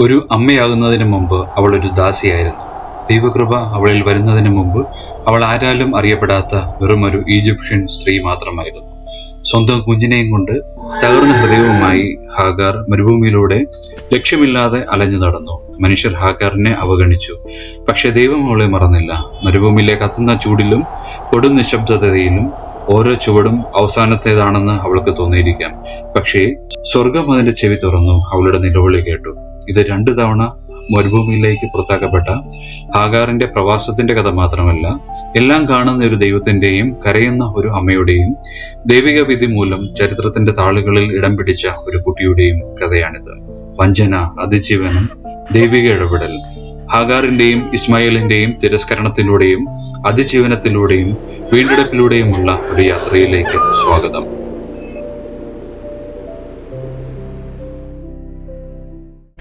ഒരു അമ്മയാകുന്നതിന് മുമ്പ് അവൾ ഒരു ദാസിയായിരുന്നു. ദൈവകൃപ അവളിൽ വരുന്നതിന് മുമ്പ് അവൾ ആരാലും അറിയപ്പെടാത്ത വെറുമൊരു ഈജിപ്ഷ്യൻ സ്ത്രീ മാത്രമായിരുന്നു. സ്വന്തം കുഞ്ഞിനെയും കൊണ്ട് തകർന്ന ഹൃദയവുമായി ഹാഗാർ മരുഭൂമിയിലൂടെ ലക്ഷ്യമില്ലാതെ അലഞ്ഞു നടന്നു. മനുഷ്യർ ഹാഗാറിനെ അവഗണിച്ചു. പക്ഷെ ദൈവം അവളെ മറന്നില്ല. മരുഭൂമിയിലെ കത്തുന്ന ചൂടിലും കൊടും നിശബ്ദതയിലും ഓരോ ചുവടും അവസാനത്തേതാണെന്ന് അവൾക്ക് തോന്നിയിരിക്കാം. പക്ഷേ സ്വർഗം അതിന്റെ ചെവി തുറന്നു. അവളുടെ നിലവിളി കേട്ടു. ഇത് 2 തവണ മരുഭൂമിയിലേക്ക് പുറത്താക്കപ്പെട്ട ഹാഗാറിന്റെ പ്രവാസത്തിന്റെ കഥ മാത്രമല്ല, എല്ലാം കാണുന്ന ഒരു ദൈവത്തിന്റെയും കരയുന്ന ഒരു അമ്മയുടെയും ദൈവിക വിധി മൂലം ചരിത്രത്തിന്റെ താളുകളിൽ ഇടം പിടിച്ച ഒരു കുട്ടിയുടെയും കഥയാണിത്. വഞ്ചന, അതിജീവനം, ദൈവിക ഇടപെടൽ. ഹാഗാറിന്റെയും ഇസ്മായിലിന്റെയും തിരസ്കരണത്തിലൂടെയും അതിജീവനത്തിലൂടെയും വീണ്ടെടുപ്പിലൂടെയുമുള്ള ഒരു യാത്രയിലേക്ക് സ്വാഗതം.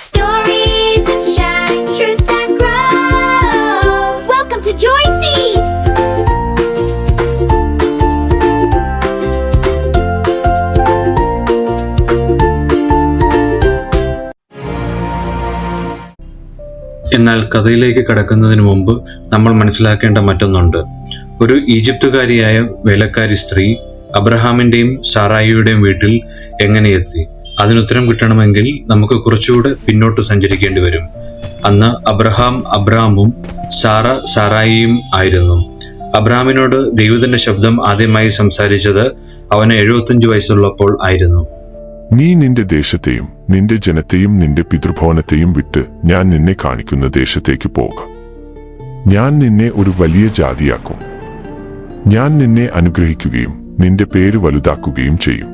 Stories that shine, truth that grows. Welcome to Joy Seeds. എന്നാൽ കഥയിലേക്ക് കടക്കുന്നതിന് മുമ്പ് നമ്മൾ മനസ്സിലാക്കേണ്ട മറ്റൊന്നുണ്ട്. ഒരു ഈജിപ്തുകാരിയായ വേലക്കാരി സ്ത്രീ അബ്രഹാമിന്റെയും സാറായിയുടെയും വീട്ടിൽ എങ്ങനെ എത്തി? അതിനുത്തരം കിട്ടണമെങ്കിൽ നമുക്ക് കുറച്ചുകൂടെ പിന്നോട്ട് സഞ്ചരിക്കേണ്ടി വരും. അന്ന് അബ്രഹാം അബ്രാമും സാറ സാറായിയും ആയിരുന്നു. അബ്രാമിനോട് ദൈവത്തിന്റെ ശബ്ദം ആദ്യമായി സംസാരിച്ചത് അവന് 75 വയസ്സുള്ളപ്പോൾ ആയിരുന്നു. നീ നിന്റെ ദേശത്തെയും നിന്റെ ജനത്തെയും നിന്റെ പിതൃഭവനത്തെയും വിട്ട് ഞാൻ നിന്നെ കാണിക്കുന്ന ദേശത്തേക്ക് പോക. ഞാൻ നിന്നെ ഒരു വലിയ ജാതിയാക്കും. ഞാൻ നിന്നെ അനുഗ്രഹിക്കുകയും നിന്റെ പേര് വലുതാക്കുകയും ചെയ്യും.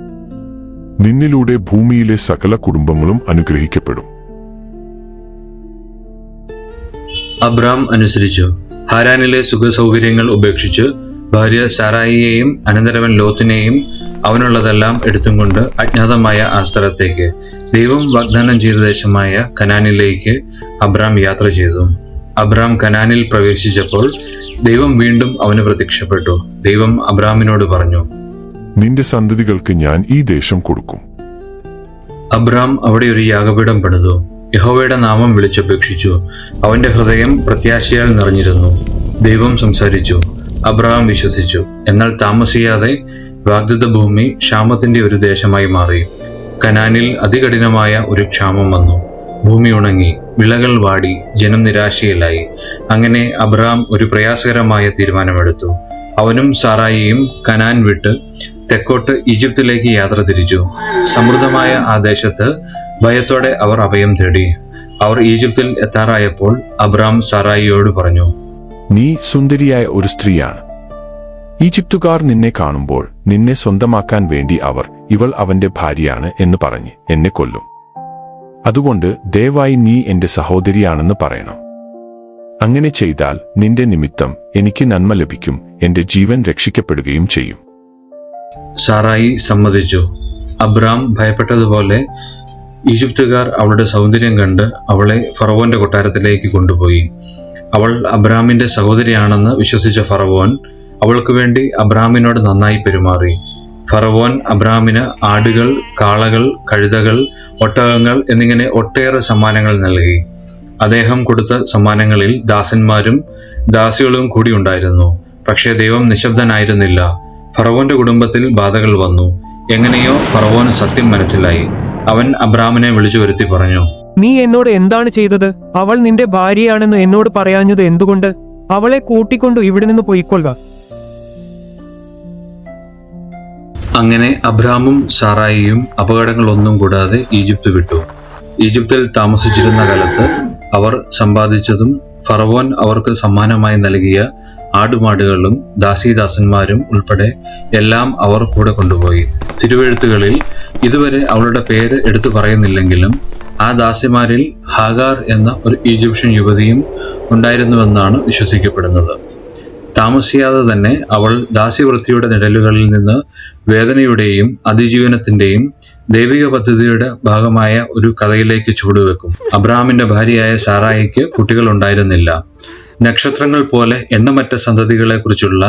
നിന്നിലൂടെ ഭൂമിയിലെ സകല കുടുംബങ്ങളും അനുഗ്രഹിക്കപ്പെടും. അബ്രാം അനുസരിച്ചു. ഹാരാനിലെ സുഖസൗകര്യങ്ങൾ ഉപേക്ഷിച്ച് ഭാര്യ സാറായിയെയും അനന്തരവൻ ലോത്തിനെയും അവനുള്ളതെല്ലാം എടുത്തും കൊണ്ട് അജ്ഞാതമായ ആ സ്ഥലത്തേക്ക്, ദൈവം വാഗ്ദാനം ചെയ്ത ദേശമായ കനാനിലേക്ക് അബ്രാം യാത്ര ചെയ്തു. അബ്രാം കനാനിൽ പ്രവേശിച്ചപ്പോൾ ദൈവം വീണ്ടും അവന് പ്രത്യക്ഷപ്പെട്ടു. ദൈവം അബ്രാമിനോട് പറഞ്ഞു, നിന്റെ സന്തതികൾക്ക് ഞാൻ ഈ ദേശം കൊടുക്കും. അബ്രാം അവിടെ ഒരു യാഗപീഠം പണിതു. യഹോവയുടെ നാമം വിളിച്ചപേക്ഷിച്ചു. അവന്റെ ഹൃദയം പ്രത്യാശയാൽ നിറഞ്ഞിരുന്നു. ദൈവം സംസാരിച്ചു. അബ്രാം വിശ്വസിച്ചു. എന്നാൽ താമസിയാതെ വാഗ്ദത്ത ഭൂമി ക്ഷാമത്തിന്റെ ഒരു ദേശമായി മാറി. കനാനിൽ അതികഠിനമായ ഒരു ക്ഷാമം വന്നു. ഭൂമി ഉണങ്ങി, വിളകൾ വാടി, ജനം നിരാശയിലായി. അങ്ങനെ അബ്രാം ഒരു പ്രയാസകരമായ തീരുമാനമെടുത്തു. അവനും സാറായിയും കനാൻ വിട്ട് തെക്കോട്ട് ഈജിപ്തിലേക്ക് യാത്ര തിരിച്ചു. സമൃദ്ധമായ ആ ദേശത്ത് ഭയത്തോടെ അവർ അഭയം തേടി. അവർ ഈജിപ്തിൽ എത്താറായപ്പോൾ അബ്രാം സാറായിയോട് പറഞ്ഞു, നീ സുന്ദരിയായ ഒരു സ്ത്രീയാണ്. ഈജിപ്തുകാർ നിന്നെ കാണുമ്പോൾ നിന്നെ സ്വന്തമാക്കാൻ വേണ്ടി ഇവൾ അവന്റെ ഭാര്യയാണ് എന്ന് പറഞ്ഞ് എന്നെ കൊല്ലും. അതുകൊണ്ട് ദയവായി നീ എന്റെ സഹോദരിയാണെന്ന് പറയണം. അങ്ങനെ ചെയ്താൽ നിന്റെ നിമിത്തം എനിക്ക് നന്മ ലഭിക്കും, എന്റെ ജീവൻ രക്ഷിക്കപ്പെടുകയും ചെയ്യും. സാറായി സമ്മതിച്ചു. അബ്രാം ഭയപ്പെട്ടതുപോലെ ഈജിപ്തുകാർ അവളുടെ സൗന്ദര്യം കണ്ട് അവളെ ഫറവോന്റെ കൊട്ടാരത്തിലേക്ക് കൊണ്ടുപോയി. അവൾ അബ്രാമിന്റെ സഹോദരിയാണെന്ന് വിശ്വസിച്ച ഫറവോൻ അവൾക്ക് വേണ്ടി അബ്രാമിനോട് നന്നായി പെരുമാറി. ഫറവോൻ അബ്രാമിന് ആടുകൾ, കാളകൾ, കഴുതകൾ, ഒട്ടകങ്ങൾ എന്നിങ്ങനെ ഒട്ടേറെ സമ്മാനങ്ങൾ നൽകി. അദ്ദേഹം കൊടുത്ത സമ്മാനങ്ങളിൽ ദാസന്മാരും ദാസികളും കൂടി ഉണ്ടായിരുന്നു. പക്ഷേ ദൈവം നിശബ്ദനായിരുന്നില്ല. ഫറവോന്റെ കുടുംബത്തിൽ ബാധകൾ വന്നു. എങ്ങനെയോ ഫറവോന് സത്യം മനസ്സിലായി. അവൻ അബ്രാമിനെ വിളിച്ചു വരുത്തി പറഞ്ഞു, നീ എന്നോട് എന്താണ് ചെയ്തത്? അവൾ നിന്റെ ഭാര്യയാണെന്ന് എന്നോട് പറയാഞ്ഞത് എന്തുകൊണ്ട്? അവളെ കൂട്ടിക്കൊണ്ടു ഇവിടെ നിന്ന് പോയിക്കൊള്ളുക. അങ്ങനെ അബ്രാമും സാറായിയും അപകടങ്ങളൊന്നും കൂടാതെ ഈജിപ്ത് വിട്ടു. ഈജിപ്തിൽ താമസിച്ചിരുന്ന കാലത്ത് അവർ സമ്പാദിച്ചതും ഫറവോൻ അവർക്ക് സമ്മാനമായി നൽകിയ ആടുമാടുകളും ദാസീദാസന്മാരും ഉൾപ്പെടെ എല്ലാം അവർ കൂടെ കൊണ്ടുപോയി. തിരുവെഴുത്തുകളിൽ ഇതുവരെ അവളുടെ പേര് എടുത്തു പറയുന്നില്ലെങ്കിലും ആ ദാസിമാരിൽ ഹാഗാർ എന്ന ഒരു ഈജിപ്ഷ്യൻ യുവതിയും ഉണ്ടായിരുന്നുവെന്നാണ് വിശ്വസിക്കപ്പെടുന്നത്. താമസിയാതെ തന്നെ അവൾ ദാസ്യവൃത്തിയുടെ നിഴലുകളിൽ നിന്ന് വേദനയുടെയും അതിജീവനത്തിന്റെയും ദൈവിക പദ്ധതിയുടെ ഭാഗമായ ഒരു കഥയിലേക്ക് ചുവടുവെക്കും. അബ്രാമിന്റെ ഭാര്യയായ സാറായിക്ക് കുട്ടികൾ ഉണ്ടായിരുന്നില്ല. നക്ഷത്രങ്ങൾ പോലെ എണ്ണമറ്റ സന്തതികളെ കുറിച്ചുള്ള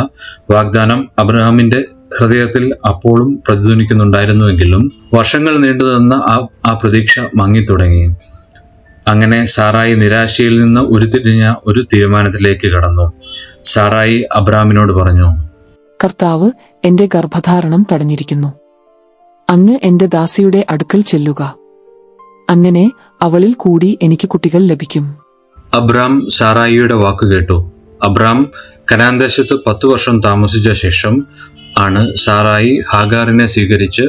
വാഗ്ദാനം അബ്രഹാമിന്റെ ഹൃദയത്തിൽ അപ്പോഴും പ്രതിധ്വനിക്കുന്നുണ്ടായിരുന്നുവെങ്കിലും വർഷങ്ങൾ നീണ്ടുനിന്ന ആ പ്രതീക്ഷ മങ്ങിത്തുടങ്ങി. അങ്ങനെ സാറായി നിരാശയിൽ നിന്ന് ഉരുത്തിരിഞ്ഞ ഒരു തീരുമാനത്തിലേക്ക് കടന്നു. സാറായി അബ്രാമിനോട് പറഞ്ഞു, കർത്താവ് എന്റെ ഗർഭധാരണം തടഞ്ഞിരിക്കുന്നു. അങ്ങ് എന്റെ ദാസിയുടെ അടുക്കൽ ചെല്ലുക. അങ്ങനെ അവളിൽ കൂടി എനിക്ക് കുട്ടികൾ ലഭിക്കും. അബ്രാം സാറായിയുടെ വാക്ക് കേട്ടു. അബ്രാം കനാൻ ദേശത്ത് 10 വർഷം താമസിച്ച ശേഷം ആണ് സാറായി ഹാഗാറിനെ സ്വീകരിച്ച്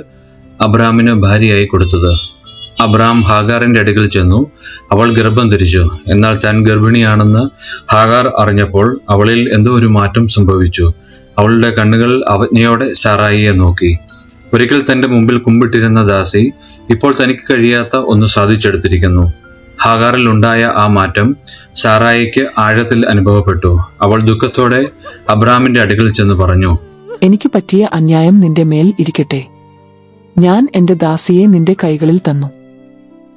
അബ്രാമിന് ഭാര്യയായി കൊടുത്തത്. അബ്രാം ഹാഗാറിന്റെ അടുക്കൽ ചെന്നു. അവൾ ഗർഭം ധരിച്ചു. എന്നാൽ താൻ ഗർഭിണിയാണെന്ന് ഹാഗാർ അറിഞ്ഞപ്പോൾ അവളിൽ എന്തോ ഒരു മാറ്റം സംഭവിച്ചു. അവളുടെ കണ്ണുകൾ അവജ്ഞയോടെ സാറായിയെ നോക്കി. ഒരിക്കൽ തന്റെ മുമ്പിൽ കുമ്പിട്ടിരുന്ന ദാസി ഇപ്പോൾ തനിക്ക് കഴിയാത്ത ഒന്ന് സാധിച്ചെടുത്തിരിക്കുന്നു. ഹാഗാറിൽ ഉണ്ടായ ആ മാറ്റം സാറായിക്ക് ആഴത്തിൽ അനുഭവപ്പെട്ടു. അവൾ ദുഃഖത്തോടെ അബ്രാമിന്റെ അടുക്കൽ ചെന്ന് പറഞ്ഞു, എനിക്ക് പറ്റിയ അന്യായം നിന്റെ മേൽ ഇരിക്കട്ടെ. ഞാൻ എന്റെ ദാസിയെ നിന്റെ കൈകളിൽ തന്നു.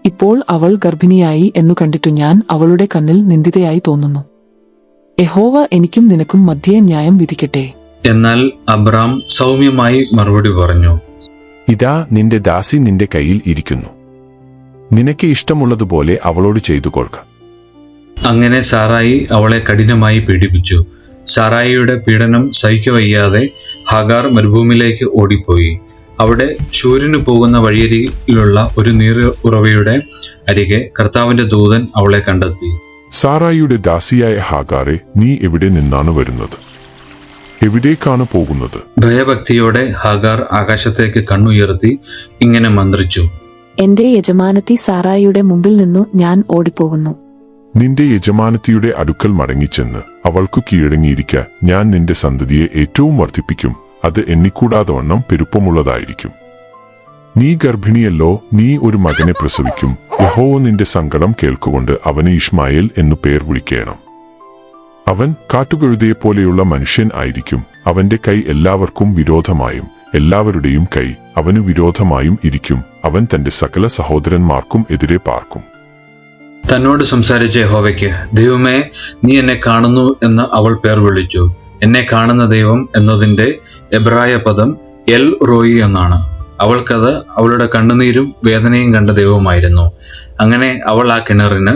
ഇപ്പോൾ അവൾ ഗർഭിണിയായി എന്നു കണ്ടിട്ടു ഞാൻ അവളുടെ കണ്ണിൽ നിന്ദിതയായി തോന്നുന്നു. യഹോവ എനിക്കും നിനക്കും മധ്യേ ന്യായം വിധിക്കട്ടെ. എന്നാൽ അബ്രാം സൗമ്യമായി മറുപടി പറഞ്ഞു, ഇതാ നിന്റെ ദാസി നിന്റെ കയ്യിൽ ഇരിക്കുന്നു. നിനക്ക് ഇഷ്ടമുള്ളതുപോലെ അവളോട് ചെയ്തു കൊള്ളുക. അങ്ങനെ സാറായി അവളെ കഠിനമായി പീഡിപ്പിച്ചു. സാറായിയുടെ പീഡനം സഹിക്കവയ്യാതെ ഹാഗാർ മരുഭൂമിയിലേക്ക് ഓടിപ്പോയി. അവിടെ ശൂര്യന് പോകുന്ന വഴിയരികിലുള്ള ഒരു നീർ ഉറവയുടെ അരികെ കർത്താവിന്റെ ദൂതൻ അവളെ കണ്ടെത്തി. സാറായിയുടെ ദാസിയായ ഹാഗാറെ, നീ എവിടെ നിന്നാണ് വരുന്നത്? എവിടേക്കാണ് പോകുന്നത്? ഭയഭക്തിയോടെ ഹാഗാർ ആകാശത്തേക്ക് കണ്ണുയർത്തി ഇങ്ങനെ മന്ത്രിച്ചു, എന്റെ യജമാനത്തി സാറായിയുടെ മുമ്പിൽ നിന്നു ഞാൻ ഓടിപ്പോകുന്നു. നിന്റെ യജമാനത്തിയുടെ അടുക്കൽ മടങ്ങിച്ചെന്ന് അവൾക്കു കീഴടങ്ങിയിരിക്ക. ഞാൻ നിന്റെ സന്തതിയെ ഏറ്റവും വർദ്ധിപ്പിക്കും. അത് എണ്ണിക്കൂടാതെ വണ്ണം പെരുപ്പമുള്ളതായിരിക്കും. നീ ഗർഭിണിയല്ലോ, നീ ഒരു മകനെ പ്രസവിക്കും. യഹോവ നിന്റെ സങ്കടം കേൾക്കുകൊണ്ട് അവന് ഇഷ്മായേൽ എന്നു പേർ വിളിക്കണം. അവൻ കാട്ടുകഴുതയെപ്പോലെയുള്ള മനുഷ്യൻ ആയിരിക്കും. അവന്റെ കൈ എല്ലാവർക്കും വിരോധമായും എല്ലാവരുടെയും കൈ അവന് വിരോധമായും ഇരിക്കും. അവൻ തന്റെ സകല സഹോദരന്മാർക്കും എതിരെ പാർക്കും. തന്നോട് സംസാരിച്ച യഹോവയ്ക്ക്, ദൈവമേ, നീ എന്നെ കാണുന്നു എന്ന് അവൾ പേർ വിളിച്ചു. എന്നെ കാണുന്ന ദൈവം എന്നതിന്റെ എബ്രായ പദം എൽ റോയി എന്നാണ്. അവൾക്കത് അവളുടെ കണ്ണുനീരും വേദനയും കണ്ട ദൈവമായിരുന്നു. അങ്ങനെ അവൾ ആ കിണറിന്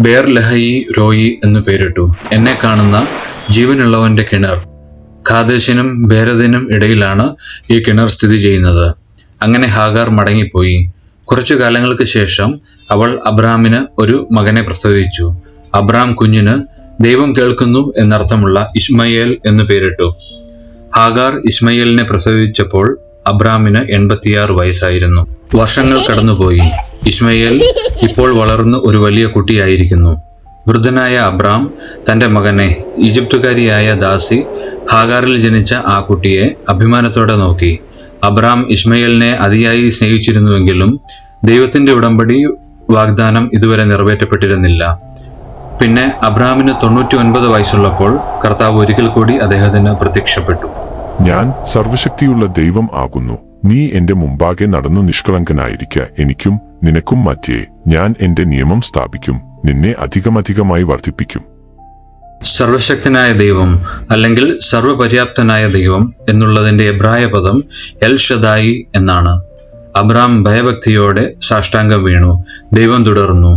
ബേർ ലഹയി റോയി എന്നു പേരിട്ടു. എന്നെ കാണുന്ന ജീവനുള്ളവന്റെ കിണർ. ഖാദേശിനും ബേരദിനും ഇടയിലാണ് ഈ കിണർ സ്ഥിതി ചെയ്യുന്നത്. അങ്ങനെ ഹാഗാർ മടങ്ങിപ്പോയി. കുറച്ചു കാലങ്ങൾക്ക് ശേഷം അവൾ അബ്രാമിന് ഒരു മകനെ പ്രസവിച്ചു. അബ്രാം കുഞ്ഞിന് ദൈവം കേൾക്കുന്നു എന്നർത്ഥമുള്ള ഇസ്മയേൽ എന്നു പേരിട്ടു. ഹാഗാർ ഇസ്മയേലിനെ പ്രസവിച്ചപ്പോൾ അബ്രാമിന് 86 വയസ്സായിരുന്നു. വർഷങ്ങൾ കടന്നുപോയി. ഇസ്മയേൽ ഇപ്പോൾ വളർന്ന് ഒരു വലിയ കുട്ടിയായിരിക്കുന്നു. വൃദ്ധനായ അബ്രാം തന്റെ മകനെ, ഈജിപ്തുകാരിയായ ദാസി ഹാഗാറിൽ ജനിച്ച ആ കുട്ടിയെ അഭിമാനത്തോടെ നോക്കി. അബ്രാം ഇസ്മയേലിനെ അതിയായി സ്നേഹിച്ചിരുന്നുവെങ്കിലും ദൈവത്തിന്റെ ഉടമ്പടി വാഗ്ദാനം ഇതുവരെ നിറവേറ്റപ്പെട്ടിരുന്നില്ല. പിന്നെ അബ്രാമിന് 99 വയസ്സുള്ളപ്പോൾ കർത്താവ് ഒരിക്കൽ കൂടി അദ്ദേഹത്തിന് പ്രത്യക്ഷപ്പെട്ടു. ഞാൻ സർവശക്തിയുള്ള ദൈവം ആകുന്നു. നീ എന്റെ മുമ്പാകെ നടന്നു നിഷ്കളങ്കനായിരിക്ക. എനിക്കും നിനക്കും മധ്യേ ഞാൻ എന്റെ നിയമം സ്ഥാപിക്കും. നിന്നെ അധികമധികമായി വർദ്ധിപ്പിക്കും. സർവശക്തനായ ദൈവം അല്ലെങ്കിൽ സർവപര്യാപ്തനായ ദൈവം എന്നുള്ളതിന്റെ എബ്രായ പദം എൽ ഷദായി എന്നാണ്. അബ്രാം ഭയഭക്തിയോടെ സാഷ്ടാംഗം വീണു. ദൈവം തുടർന്നു,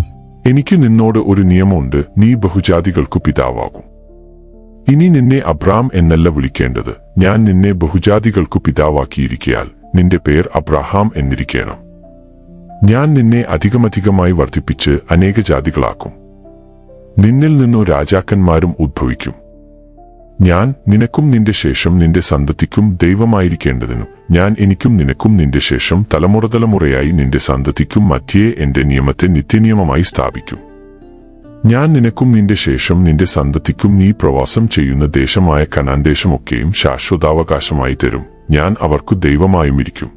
എനിക്ക് നിന്നോട് ഒരു നിയമമുണ്ട്. നീ ബഹുജാതികൾക്കു പിതാവാകും. ഇനി നിന്നെ അബ്രാം എന്നല്ല വിളിക്കേണ്ടത്. ഞാൻ നിന്നെ ബഹുജാതികൾക്കു പിതാവാക്കിയിരിക്കയാൽ നിന്റെ പേർ അബ്രാഹാം എന്നിരിക്കണം. ഞാൻ നിന്നെ അധികമധികമായി വർദ്ധിപ്പിച്ച് അനേക ജാതികളാക്കും. നിന്നിൽ നിന്നു രാജാക്കന്മാരും ഉദ്ഭവിക്കും. ഞാൻ നിനക്കും നിന്റെ ശേഷം നിന്റെ സന്തതിക്കും ദൈവമായിരിക്കേണ്ടതിനും ഞാൻ എനിക്കും നിനക്കും നിന്റെ ശേഷം തലമുറയായി നിന്റെ സന്തതിക്കും മധ്യേ എന്റെ നിയമത്തെ നിത്യനിയമമായി സ്ഥാപിക്കും. ഞാൻ നിനക്കും നിന്റെ ശേഷം നിന്റെ സന്തതിക്കും നീ പ്രവാസം ചെയ്യുന്ന ദേശമായ കനാൻ ദേശമൊക്കെയും ശാശ്വതാവകാശമായി തരും. ഞാൻ അവർക്കു ദൈവമായുമിരിക്കും.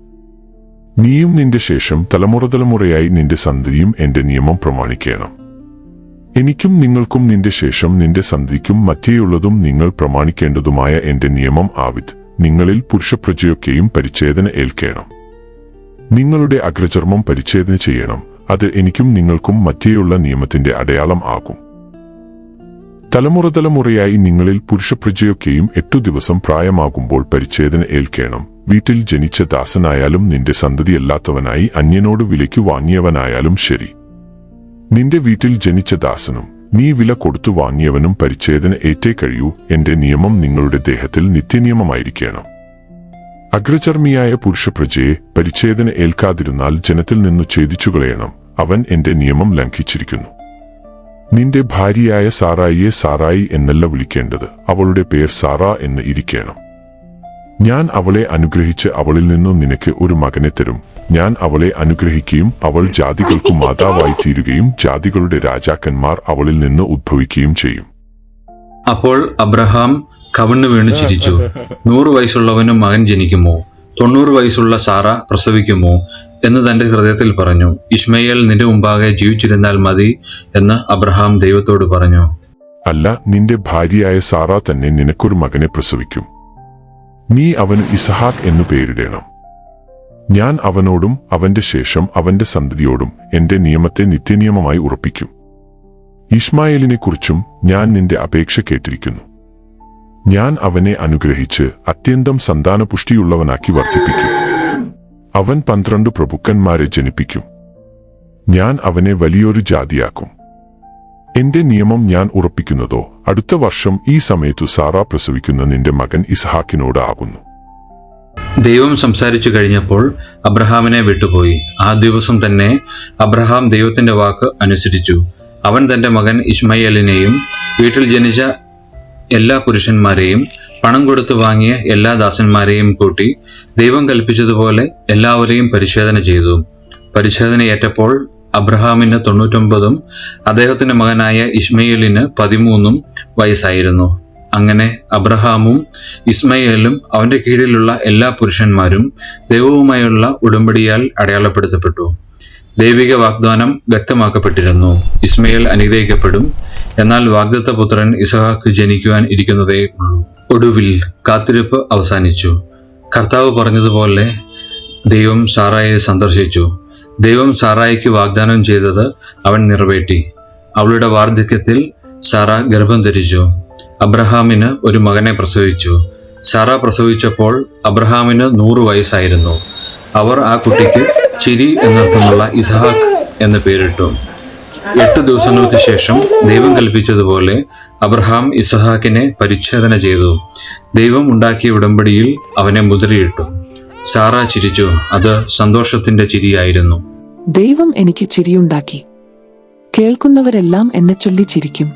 നീയും നിന്റെ ശേഷം തലമുറയായി നിന്റെ സന്തതിയും എന്റെ നിയമം പ്രമാണിക്കണം. എനിക്കും നിങ്ങൾക്കും നിന്റെ ശേഷം നിന്റെ സന്തതിക്കും മധ്യേയുള്ളതും നിങ്ങൾ പ്രമാണിക്കേണ്ടതുമായ എന്റെ നിയമം ആവിത്. നിങ്ങളിൽ പുരുഷപ്രജയൊക്കെയും പരിച്ഛേദന ഏൽക്കണം. നിങ്ങളുടെ അഗ്രചർമ്മം പരിച്ഛേദന ചെയ്യണം. അത് എനിക്കും നിങ്ങൾക്കും മധ്യേയുള്ള നിയമത്തിന്റെ അടയാളം ആകും. തലമുറയായി നിങ്ങളിൽ പുരുഷപ്രജയൊക്കെയും 8 ദിവസം പ്രായമാകുമ്പോൾ പരിച്ഛേദന ഏൽക്കണം. വീട്ടിൽ ജനിച്ച ദാസനായാലും നിന്റെ സന്തതിയല്ലാത്തവനായി അന്യനോട് വിലയ്ക്കു വാങ്ങിയവനായാലും ശരി. നിന്റെ വീട്ടിൽ ജനിച്ച ദാസനും നീ വില കൊടുത്തു വാങ്ങിയവനും പരിച്ഛേദന ഏറ്റേ കഴിയൂ. എന്റെ നിയമം നിങ്ങളുടെ ദേഹത്തിൽ നിത്യനിയമമായിരിക്കണം. അഗ്രചർമ്മിയായ പുരുഷപ്രജയെ പരിച്ഛേദന ഏൽക്കാതിരുന്നാൽ ജനത്തിൽ നിന്നു ഛേദിച്ചുകളയണം. അവൻ എന്റെ നിയമം ലംഘിച്ചിരിക്കുന്നു. നിന്റെ ഭാര്യയായ സാറായിയെ സാറായി എന്നല്ല വിളിക്കേണ്ടത്, അവളുടെ പേർ സാറാ എന്ന് ഇരിക്കണം. ഞാൻ അവളെ അനുഗ്രഹിച്ച് അവളിൽ നിന്നു നിനക്ക് ഒരു മകനെ തരും. ഞാൻ അവളെ അനുഗ്രഹിക്കുകയും അവൾ ജാതികൾക്കു മാതാവായി തീരുകയും ജാതികളുടെ രാജാക്കന്മാർ അവളിൽ നിന്ന് ഉദ്ഭവിക്കുകയും ചെയ്യും. അപ്പോൾ അബ്രഹാം കവിണ്ണു വീണു ചിരിച്ചു. 100 വയസ്സുള്ളവന് മകൻ ജനിക്കുമോ? 90 വയസ്സുള്ള സാറ പ്രസവിക്കുമോ എന്ന് തന്റെ ഹൃദയത്തിൽ പറഞ്ഞു. ഇശ്മയേൽ നിന്റെ മുമ്പാകെ ജീവിച്ചിരുന്നാൽ മതി എന്ന് അബ്രഹാം ദൈവത്തോട് പറഞ്ഞു. അല്ല, നിന്റെ ഭാര്യയായ സാറ തന്നെ നിനക്കൊരു മകനെ പ്രസവിക്കും. നീ അവന് ഇസഹാക്ക് എന്നു പേരിടണം. ഞാൻ അവനോടും അവന്റെ ശേഷം അവന്റെ സന്തതിയോടും എന്റെ നിയമത്തെ നിത്യനിയമമായി ഉറപ്പിക്കും. ഇശ്മായേലിനെക്കുറിച്ചും ഞാൻ നിന്റെ അപേക്ഷ കേട്ടിരിക്കുന്നു. ഞാൻ അവനെ അനുഗ്രഹിച്ച് അത്യന്തം സന്താനപുഷ്ടിയുള്ളവനാക്കി വർദ്ധിപ്പിക്കും. അവൻ 12 പ്രഭുക്കന്മാരെ ജനിപ്പിക്കും. ഞാൻ അവനെ വലിയൊരു ജാതിയാക്കും. എന്റെ നിയമം ഞാൻ ഉറപ്പിക്കുന്നതോ അടുത്ത വർഷം ഈ സമയത്തു സാറ പ്രസവിക്കുന്ന നിന്റെ മകൻ ഇസ്ഹാക്കിനോട് ആകുന്നു. ദൈവം സംസാരിച്ചു കഴിഞ്ഞപ്പോൾ അബ്രഹാമിനെ വിട്ടുപോയി. ആ ദിവസം തന്നെ അബ്രഹാം ദൈവത്തിന്റെ വാക്ക് അനുസരിച്ചു. അവൻ തന്റെ മകൻ ഇശ്മയേലിനെയും വീട്ടിൽ ജനിച്ച എല്ലാ പുരുഷന്മാരെയും പണം കൊടുത്തു വാങ്ങിയ എല്ലാ ദാസന്മാരെയും കൂട്ടി ദൈവം കൽപ്പിച്ചതുപോലെ എല്ലാവരെയും പരിശോധന ചെയ്തു. പരിശോധനയേറ്റപ്പോൾ അബ്രഹാമിന് 99 അദ്ദേഹത്തിന്റെ മകനായ ഇശ്മയേലിന് 13 വയസ്സായിരുന്നു. അങ്ങനെ അബ്രഹാമും ഇസ്മയേലും അവന്റെ കീഴിലുള്ള എല്ലാ പുരുഷന്മാരും ദൈവവുമായുള്ള ഉടമ്പടിയാൽ അടയാളപ്പെടുത്തപ്പെട്ടു. ദൈവിക വാഗ്ദാനം വ്യക്തമാക്കപ്പെട്ടിരുന്നു. ഇസ്മയേൽ അനുഗ്രഹിക്കപ്പെടും, എന്നാൽ വാഗ്ദത്ത പുത്രൻ ഇസഹാക്ക് ജനിക്കുവാൻ ഇരിക്കുന്നതേ ഉള്ളൂ. ഒടുവിൽ കാത്തിരിപ്പ് അവസാനിച്ചു. കർത്താവ് പറഞ്ഞതുപോലെ ദൈവം സാറായെ സന്ദർശിച്ചു. ദൈവം സാറായിക്ക് വാഗ്ദാനം ചെയ്തത് അവൻ നിറവേറ്റി. അവളുടെ വാർദ്ധക്യത്തിൽ സാറ ഗർഭം ധരിച്ചു. അബ്രഹാമിന് ഒരു മകനെ പ്രസവിച്ചു. സാറ പ്രസവിച്ചപ്പോൾ അബ്രഹാമിന് 100 വയസ്സായിരുന്നു. അവർ ആ കുട്ടിക്ക് ചിരി എന്നർത്ഥമുള്ള ഇസഹാക്ക് എന്ന് പേരിട്ടു. 8 ദിവസങ്ങൾക്ക് ശേഷം ദൈവം കൽപ്പിച്ചതുപോലെ അബ്രഹാം ഇസഹാക്കിനെ പരിച്ഛേദന ചെയ്തു. ദൈവം ഉണ്ടാക്കിയ ഉടമ്പടിയിൽ അവനെ മുദ്രയിട്ടു. സാറ ചിരിച്ചു. അത് സന്തോഷത്തിന്റെ ചിരിയായിരുന്നു. ദൈവം എനിക്ക് ചിരിയുണ്ടാക്കി. കേൾക്കുന്നവരെല്ലാം എന്നെ ചൊല്ലി ചിരിക്കും.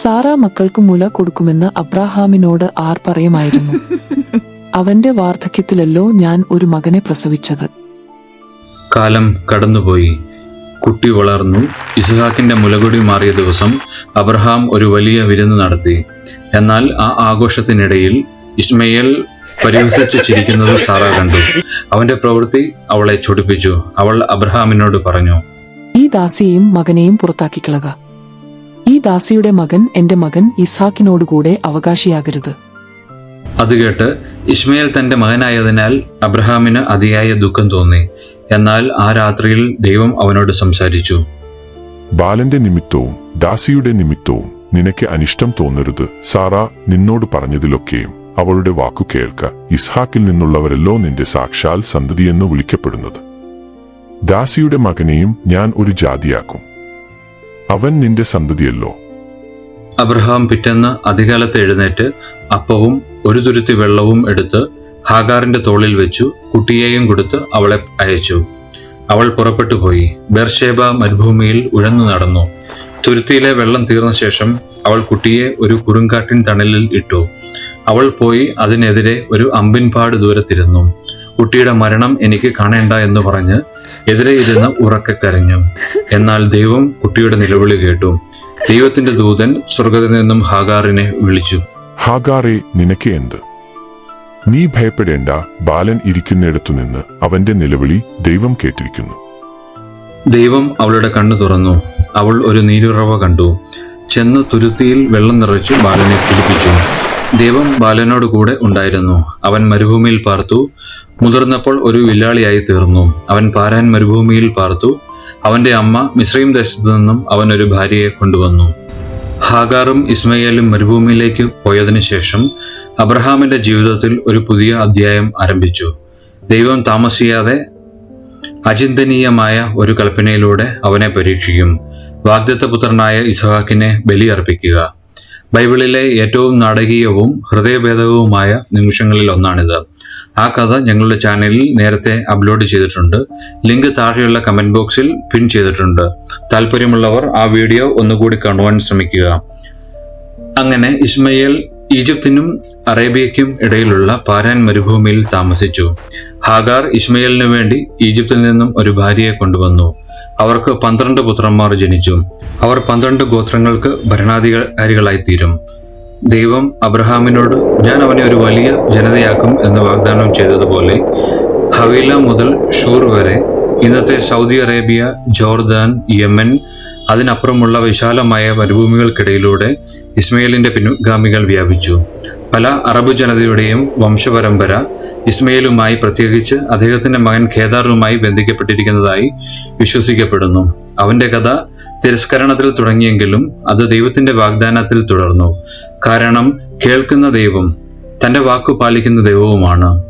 സാറ മക്കൾക്ക് മുല കൊടുക്കുമെന്ന് അബ്രാഹാമിനോട് ആർ പറയുമായിരുന്നു? അവന്റെ വാർദ്ധക്യത്തിലല്ലോ ഞാൻ ഒരു മകനെ പ്രസവിച്ചത്. കാലം കടന്നുപോയി. കുട്ടി വളർന്നു. ഇസ്ഹാക്കിന്റെ മുലകുടി മാറിയ ദിവസം അബ്രഹാം ഒരു വലിയ വിരുന്ന് നടത്തി. എന്നാൽ ആ ആഘോഷത്തിനിടയിൽ ഇസ്മയേൽ പരിഹസിച്ച് ചിരിക്കുന്നത് സാറ കണ്ടു. അവന്റെ പ്രവൃത്തി അവളെ ചൊടിപ്പിച്ചു. അവൾ അബ്രഹാമിനോട് പറഞ്ഞു, ഈ ദാസിയെയും മകനെയും പുറത്താക്കിക്കളക. ഈ ദാസിയുടെ മകൻ എന്റെ മകൻ ഇസ്ഹാക്കിനോടുകൂടെ അവകാശിയാകരുത്. അത് കേട്ട് ഇസ്മയേൽ തന്റെ മകനായതിനാൽ അബ്രഹാമിന് അതിയായ ദുഃഖം തോന്നി. എന്നാൽ ആ രാത്രിയിൽ ദൈവം അവനോട് സംസാരിച്ചു. ബാലന്റെ നിമിത്തവും ദാസിയുടെ നിമിത്തവും നിനക്ക് അനിഷ്ടം തോന്നരുത്. സാറ നിന്നോട് പറഞ്ഞതിലൊക്കെയും അവളുടെ വാക്കു കേൾക്ക. ഇസ്ഹാക്കിൽ നിന്നുള്ളവരല്ലോ നിന്റെ സാക്ഷാൽ സന്തതിയെന്നു വിളിക്കപ്പെടുന്നത്. ദാസിയുടെ മകനെയും ഞാൻ ഒരു ജാതിയാക്കും. അവൻ നിന്റെ സന്തതിയല്ലോ. അബ്രഹാം പിറ്റേന്ന് അതികാലത്ത് എഴുന്നേറ്റ് അപ്പവും ഒരു തുരുത്തി വെള്ളവും എടുത്ത് ഹാഗാറിന്റെ തോളിൽ വെച്ചു കുട്ടിയെയും കൊടുത്ത് അവളെ അയച്ചു. അവൾ പുറപ്പെട്ടു പോയി. ബേർഷേബ മരുഭൂമിയിൽ ഉഴന്നു നടന്നു. തുരുത്തിയിലെ വെള്ളം തീർന്ന ശേഷം അവൾ കുട്ടിയെ ഒരു കുറുങ്കാട്ടിൻ തണലിൽ ഇട്ടു. അവൾ പോയി അതിനെതിരെ ഒരു അമ്പിൻപാട് ദൂരത്തിരുന്നു. കുട്ടിയുടെ മരണം എനിക്ക് കാണേണ്ട എന്ന് പറഞ്ഞ് എതിരെ ഇരുന്ന് ഉറക്കെ കരഞ്ഞു. എന്നാൽ ദൈവം കുട്ടിയുടെ നിലവിളി കേട്ടു. ദൈവത്തിന്റെ ദൂതൻ സ്വർഗ്ഗത്തിൽ നിന്നും ഹാഗാറിനെ വിളിച്ചു. ഹാഗാറെ, നിനക്ക് എന്ത്? നീ ഭയപ്പെടേണ്ട. ബാലൻ ഇരിക്കുന്നിടത്തുനിന്ന് അവന്റെ നിലവിളി ദൈവം കേട്ടിരിക്കുന്നു. ദൈവം അവളുടെ കണ്ണു തുറന്നു. അവൾ ഒരു നീരുറവ കണ്ടു. ചെന്ന് തുരുത്തിയിൽ വെള്ളം നിറച്ചു ബാലനെ കുടിപ്പിച്ചു. ദൈവം ബാലനോട് കൂടെ ഉണ്ടായിരുന്നു. അവൻ മരുഭൂമിയിൽ പാർത്തു. മുതിർന്നപ്പോൾ ഒരു വില്ലാളിയായി തീർന്നു. അവൻ പാരാൻ മരുഭൂമിയിൽ പാർത്തു. അവന്റെ അമ്മ മിസ്രയീം ദേശത്തു നിന്നും അവൻ ഒരു ഭാര്യയെ കൊണ്ടുവന്നു. ഹാഗാറും ഇസ്മയേലും മരുഭൂമിയിലേക്ക് പോയതിനു ശേഷം അബ്രഹാമിന്റെ ജീവിതത്തിൽ ഒരു പുതിയ അധ്യായം ആരംഭിച്ചു. ദൈവം താമസിയാതെ അചിന്തനീയമായ ഒരു കൽപ്പനയിലൂടെ അവനെ പരീക്ഷിക്കും. വാഗ്ദത്ത പുത്രനായ ഇസ്ഹാക്കിനെ ബലിയർപ്പിക്കുക. ബൈബിളിലെ ഏറ്റവും നാടകീയവും ഹൃദയഭേദകവുമായ നിമിഷങ്ങളിൽ ഒന്നാണിത്. ആ കഥ ഞങ്ങളുടെ ചാനലിൽ നേരത്തെ അപ്ലോഡ് ചെയ്തിട്ടുണ്ട്. ലിങ്ക് താഴെയുള്ള കമന്റ് ബോക്സിൽ പിൻ ചെയ്തിട്ടുണ്ട്. താല്പര്യമുള്ളവർ ആ വീഡിയോ ഒന്നുകൂടി കാണുവാൻ ശ്രമിക്കുക. അങ്ങനെ ഇസ്മയേൽ ഈജിപ്തിനും അറേബ്യയ്ക്കും ഇടയിലുള്ള പാരാൻ മരുഭൂമിയിൽ താമസിച്ചു. ഹാഗാർ ഇസ്മയേലിനു വേണ്ടി ഈജിപ്തിൽ നിന്നും ഒരു ഭാര്യയെ കൊണ്ടുവന്നു. അവർക്ക് 12 പുത്രന്മാർ ജനിച്ചു. അവർ 12 ഗോത്രങ്ങൾക്ക് ഭരണാധികാരികളായി തീരും. ദൈവം അബ്രഹാമിനോട് ഞാൻ അവനെ ഒരു വലിയ ജനതയാക്കും എന്ന് വാഗ്ദാനം ചെയ്തതുപോലെ ഹവീല മുതൽ ഷൂർ വരെ, ഇന്നത്തെ സൗദി അറേബ്യ, ജോർദാൻ, യമൻ, അതിനപ്പുറമുള്ള വിശാലമായ മരുഭൂമികൾക്കിടയിലൂടെ ഇസ്മയേലിന്റെ പിൻഗാമികൾ വ്യാപിച്ചു. പല അറബ് ജനതയുടെയും വംശപരമ്പര ഇസ്മയേലുമായി, പ്രത്യേകിച്ച് അദ്ദേഹത്തിന്റെ മകൻ ഖേദാറുമായി ബന്ധിക്കപ്പെട്ടിരിക്കുന്നതായി വിശ്വസിക്കപ്പെടുന്നു. അവന്റെ കഥ തിരസ്കരണത്തിൽ തുടങ്ങിയെങ്കിലും അത് ദൈവത്തിന്റെ വാഗ്ദാനത്തിൽ തുടർന്നു. കാരണം കേൾക്കുന്ന ദൈവം തന്റെ വാക്കു പാലിക്കുന്ന ദൈവവുമാണ്.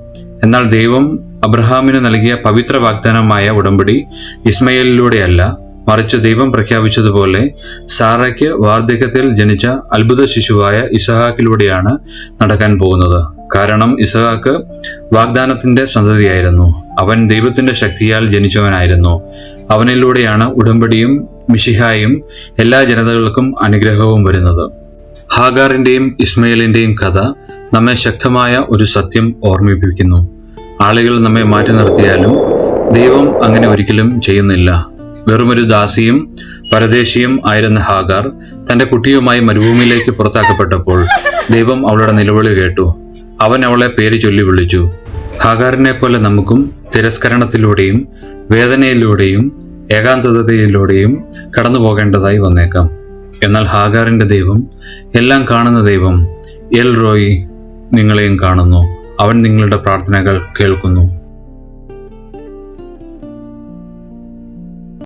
എന്നാൽ ദൈവം അബ്രഹാമിന് നൽകിയ പവിത്ര വാഗ്ദാനമായ ഉടമ്പടി ഇസ്മയേലിലൂടെയല്ല, മറിച്ച് ദൈവം പ്രഖ്യാപിച്ചതുപോലെ സാറയ്ക്ക് വാർദ്ധക്യത്തിൽ ജനിച്ച അത്ഭുത ശിശുവായ ഇസഹാക്കിലൂടെയാണ് നടക്കാൻ പോകുന്നത്. കാരണം ഇസഹാക്ക് വാഗ്ദാനത്തിന്റെ സന്തതിയായിരുന്നു. അവൻ ദൈവത്തിന്റെ ശക്തിയാൽ ജനിച്ചവനായിരുന്നു. അവനിലൂടെയാണ് ഉടമ്പടിയും മിശിഹായും എല്ലാ ജനതകൾക്കും അനുഗ്രഹവും വരുന്നത്. ഹാഗാറിന്റെയും ഇസ്മയേലിന്റെയും കഥ നമ്മെ ശക്തമായ ഒരു സത്യം ഓർമ്മിപ്പിക്കുന്നു. ആളുകൾ നമ്മെ മാറ്റി നിർത്തിയാലും ദൈവം അങ്ങനെ ഒരിക്കലും ചെയ്യുന്നില്ല. വെറുമൊരു ദാസിയും പരദേശിയും ആയിരുന്ന ഹാഗാർ തന്റെ കുട്ടിയുമായി മരുഭൂമിയിലേക്ക് പുറത്താക്കപ്പെട്ടപ്പോൾ ദൈവം അവളുടെ നിലവിളി കേട്ടു. അവൻ അവളെ പേര് ചൊല്ലി വിളിച്ചു. ഹാഗാറിനെ പോലെ നമുക്കും തിരസ്കരണത്തിലൂടെയും വേദനയിലൂടെയും ഏകാന്തതയിലൂടെയും കടന്നു പോകേണ്ടതായി വന്നേക്കാം. എന്നാൽ ഹാഗാറിന്റെ ദൈവം, എല്ലാം കാണുന്ന ദൈവം എൽ റോയി, നിങ്ങളെയും കാണുന്നു. അവൻ നിങ്ങളുടെ പ്രാർത്ഥനകൾ കേൾക്കുന്നു.